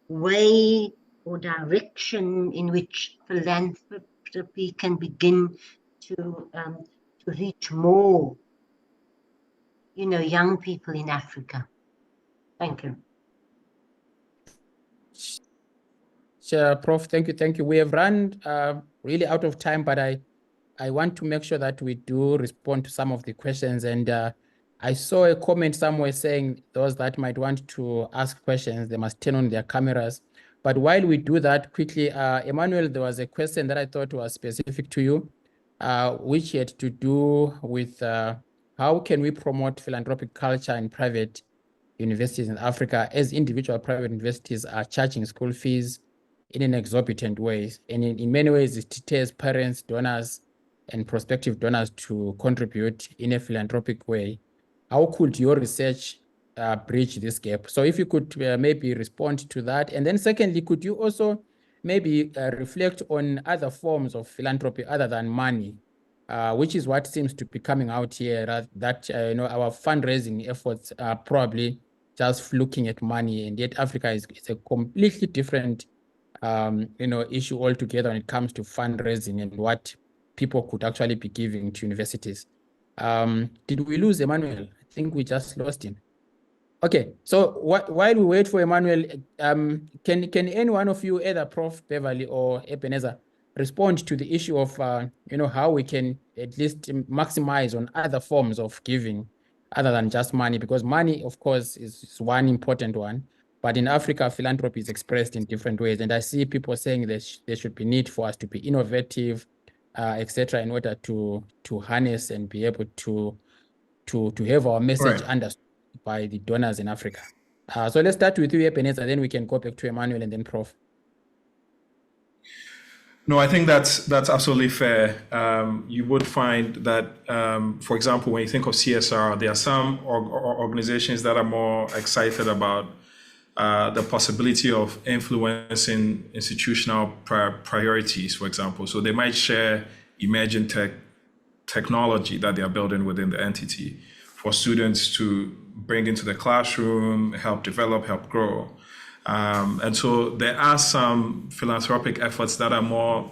way or direction in which philanthropy can begin to reach more, young people in Africa. Thank you.
Sure, Prof. Thank you. We have run really out of time, but I want to make sure that we do respond to some of the questions. And I saw a comment somewhere saying those that might want to ask questions, they must turn on their cameras. But while we do that quickly, Emmanuel, there was a question that I thought was specific to you, which had to do with how can we promote philanthropic culture in private universities in Africa, as individual private universities are charging school fees in an exorbitant way. And in many ways, it deters parents, donors, and prospective donors to contribute in a philanthropic way. How could your research bridge this gap? So if you could maybe respond to that. And then secondly, could you also maybe reflect on other forms of philanthropy other than money, which is what seems to be coming out here, that our fundraising efforts are probably just looking at money, and yet Africa is a completely different issue altogether when it comes to fundraising and what people could actually be giving to universities. Did we lose Emmanuel? I think we just lost him. Okay, so while we wait for Emmanuel, can any one of you, either Prof. Beverly or Ebenezer, respond to the issue of how we can at least maximize on other forms of giving other than just money? Because money, of course, is one important one, but in Africa, philanthropy is expressed in different ways. And I see people saying there should be need for us to be innovative, etc., in order to harness and be able to have our message understood by the donors in Africa. So let's start with you, Ebenezer, then we can go back to Emmanuel and then Prof.
No, I think that's absolutely fair. You would find that, for example, when you think of CSR, there are some organizations that are more excited about the possibility of influencing institutional priorities, for example. So they might share emerging technology that they are building within the entity for students to bring into the classroom, help develop, help grow. And so there are some philanthropic efforts that are more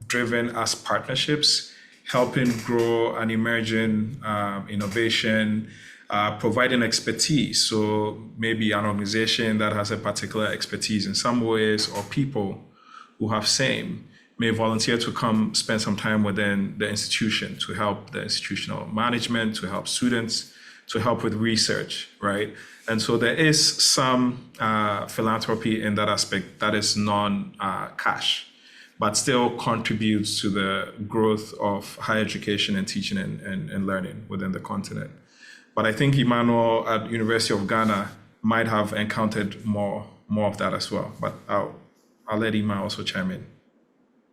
driven as partnerships, helping grow an emerging innovation, providing expertise. So maybe an organization that has a particular expertise in some ways, or people who have same, may volunteer to come spend some time within the institution to help the institutional management, to help students, to help with research, right? And so there is some philanthropy in that aspect that is non-cash, but still contributes to the growth of higher education and teaching and learning within the continent. But I think Emmanuel at University of Ghana might have encountered more of that as well. But I'll let Emma also chime in.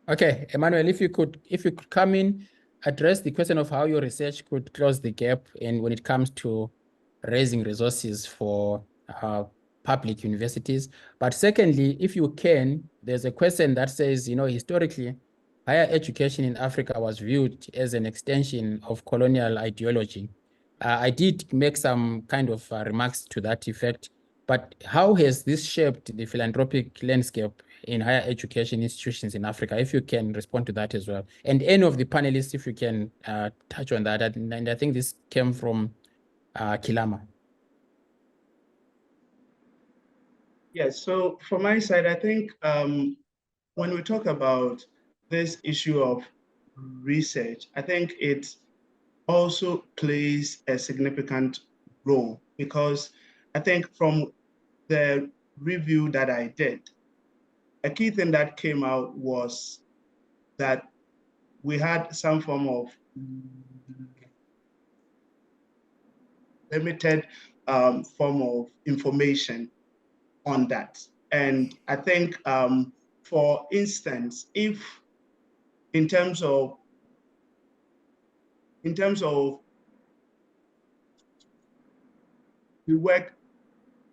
Okay, Emmanuel, if you could come in, address the question of how your research could close the gap in when it comes to raising resources for public universities. But secondly, if you can, there's a question that says, historically, higher education in Africa was viewed as an extension of colonial ideology. I did make some kind of remarks to that effect, but how has this shaped the philanthropic landscape in higher education institutions in Africa? If you can respond to that as well. And any of the panelists, if you can touch on that. And I think this came from Kilama.
Yes, so from my side, I think when we talk about this issue of research, I think it also plays a significant role, because I think from the review that I did, a key thing that came out was that we had some form of limited form of information on that. And I think, for instance, if in terms of the work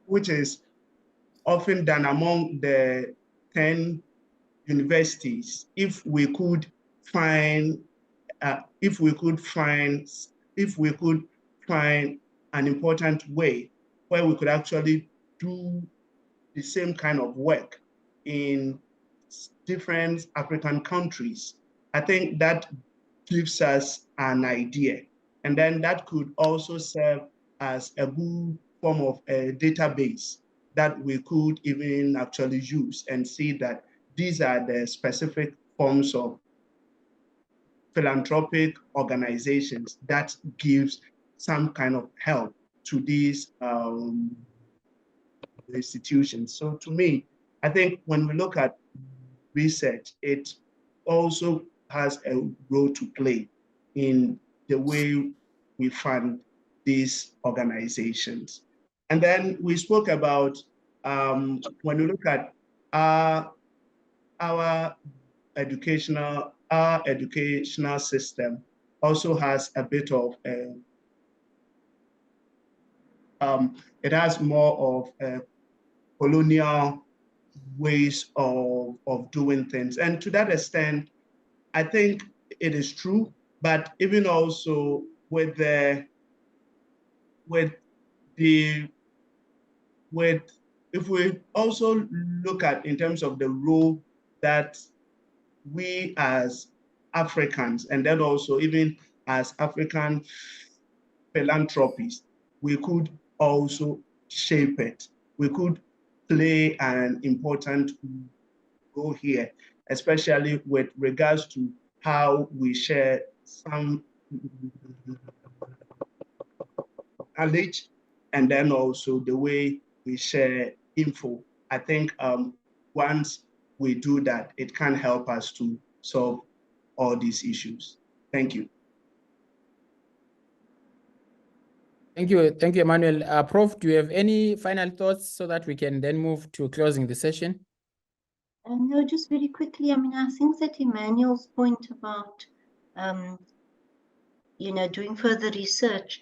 which is often done among the 10 universities, if we could find an important way where we could actually do the same kind of work in different African countries, I think that gives us an idea. And then that could also serve as a good form of a database that we could even actually use and see that these are the specific forms of philanthropic organizations that gives some kind of help to these institutions. So to me, I think when we look at research, it also has a role to play in the way we fund these organizations. And then we spoke about when we look at our educational system also has a bit of it has more of colonial ways of doing things. And to that extent, I think it is true, but even also if we also look at in terms of the role that we as Africans, and then also even as African philanthropists, we could also shape it. We could play an important role here, especially with regards to how we share some knowledge, and then also the way we share info. I think once we do that, it can help us to solve all these issues. Thank you.
Thank you, Emmanuel. Prof, do you have any final thoughts so that we can then move to closing the session?
No, just very quickly. I mean, I think that Emmanuel's point about, doing further research,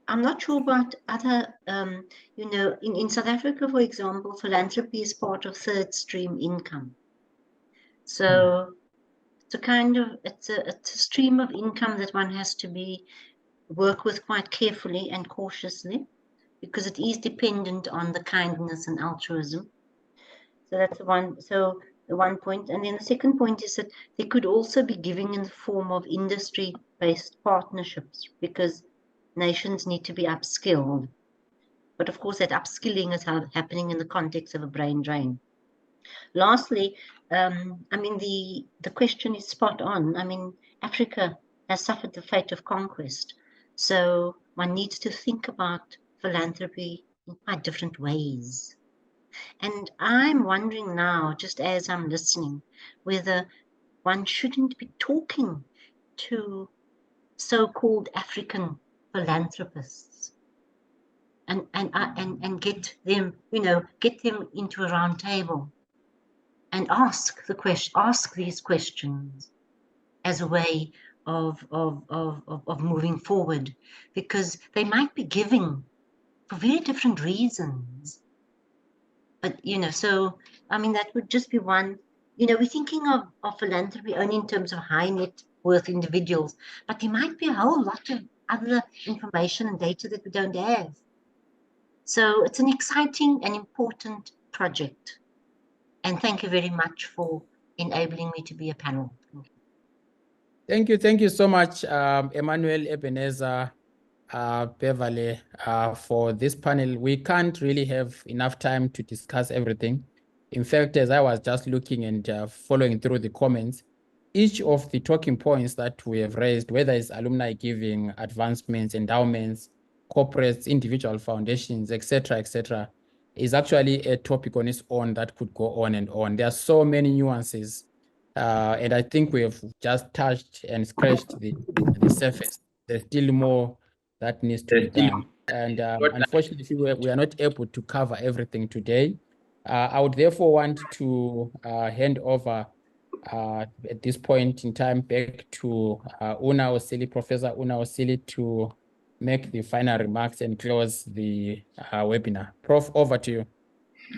I'm not sure about other, in South Africa, for example, philanthropy is part of third stream income. So it's a stream of income that one has to work with quite carefully and cautiously, because it is dependent on the kindness and altruism. So that's the one point. And then the second point is that they could also be giving in the form of industry-based partnerships, because nations need to be upskilled. But of course, that upskilling is happening in the context of a brain drain. Lastly, I mean, the question is spot on. I mean, Africa has suffered the fate of conquest. So one needs to think about philanthropy in quite different ways. And I'm wondering now, just as I'm listening, whether one shouldn't be talking to so-called African philanthropists and get them, get them into a round table and ask these questions as a way of moving forward, because they might be giving for very different reasons. But, so, I mean, that would just be one, we're thinking of philanthropy only in terms of high net worth individuals, but there might be a whole lot of other information and data that we don't have. So it's an exciting and important project. And thank you very much for enabling me to be a panel.
Thank you so much, Emmanuel, Ebenezer, Beverly, for this panel. We can't really have enough time to discuss everything. In fact, as I was just looking and following through the comments, each of the talking points that we have raised, whether it's alumni giving, advancements, endowments, corporates, individual foundations, etc., is actually a topic on its own that could go on and on. There are so many nuances, and I think we have just touched and scratched the surface. There's still more that needs to be done. And unfortunately, we are not able to cover everything today. I would therefore want to hand over at this point in time back to Professor Una Osili, to make the final remarks and close the webinar. Prof, over to you.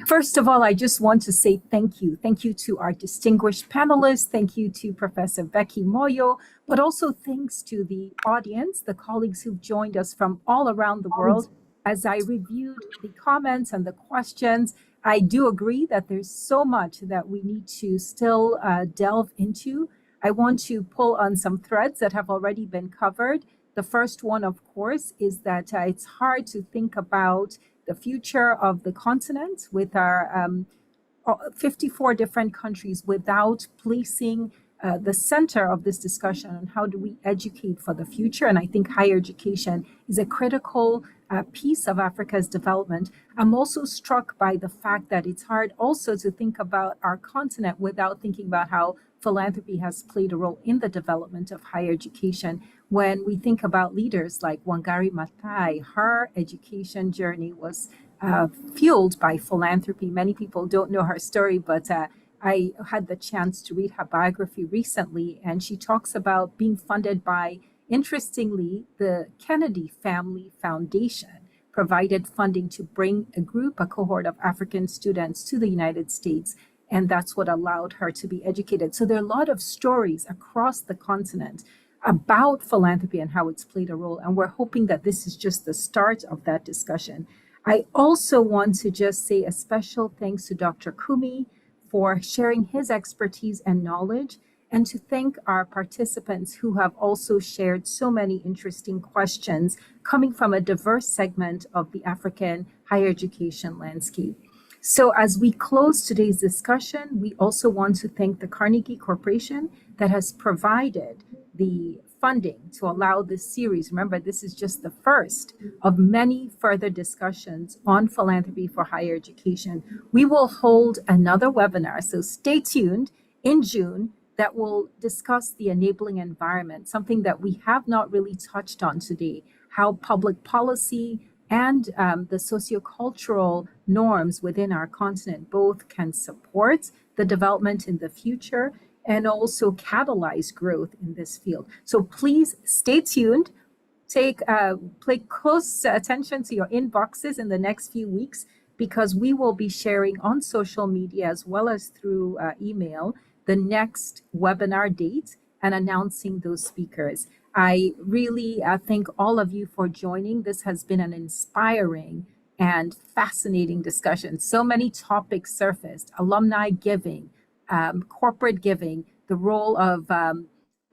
First of all, I just want to say thank you. Thank you to our distinguished panelists. Thank you to Professor Becky Moyo, but also thanks to the audience, the colleagues who've joined us from all around the world. As I reviewed the comments and the questions, I do agree that there's so much that we need to still delve into. I want to pull on some threads that have already been covered. The first one, of course, is that it's hard to think about the future of the continent with our 54 different countries without placing the center of this discussion on how do we educate for the future. And I think higher education is a critical piece of Africa's development. I'm also struck by the fact that it's hard also to think about our continent without thinking about how philanthropy has played a role in the development of higher education. When we think about leaders like Wangari Maathai, her education journey was fueled by philanthropy. Many people don't know her story, but I had the chance to read her biography recently, and she talks about being funded by, interestingly, the Kennedy Family Foundation provided funding to bring a cohort of African students to the United States. And that's what allowed her to be educated. So there are a lot of stories across the continent about philanthropy and how it's played a role. And we're hoping that this is just the start of that discussion. I also want to just say a special thanks to Dr. Kumi for sharing his expertise and knowledge, and to thank our participants who have also shared so many interesting questions coming from a diverse segment of the African higher education landscape. So as we close today's discussion, we also want to thank the Carnegie Corporation that has provided the funding to allow this series. Remember, this is just the first of many further discussions on philanthropy for higher education. We will hold another webinar, so stay tuned in June, that will discuss the enabling environment, something that we have not really touched on today, how public policy and the sociocultural norms within our continent both can support the development in the future and also catalyze growth in this field. So please stay tuned. Pay close attention to your inboxes in the next few weeks, because we will be sharing on social media as well as through email the next webinar date and announcing those speakers. I really thank all of you for joining. This has been an inspiring and fascinating discussion. So many topics surfaced: alumni giving, corporate giving, the role of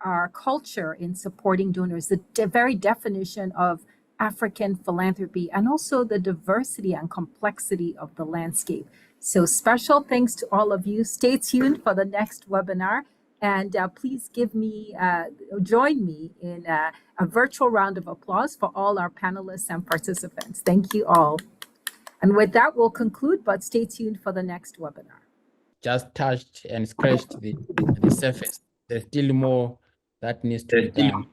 our culture in supporting donors, the very definition of African philanthropy, and also the diversity and complexity of the landscape. So special thanks to all of you. Stay tuned for the next webinar. And please join me in a virtual round of applause for all our panelists and participants. Thank you all. And with that, we'll conclude, but stay tuned for the next webinar.
Just touched and scratched the surface. There's still more that needs to be done.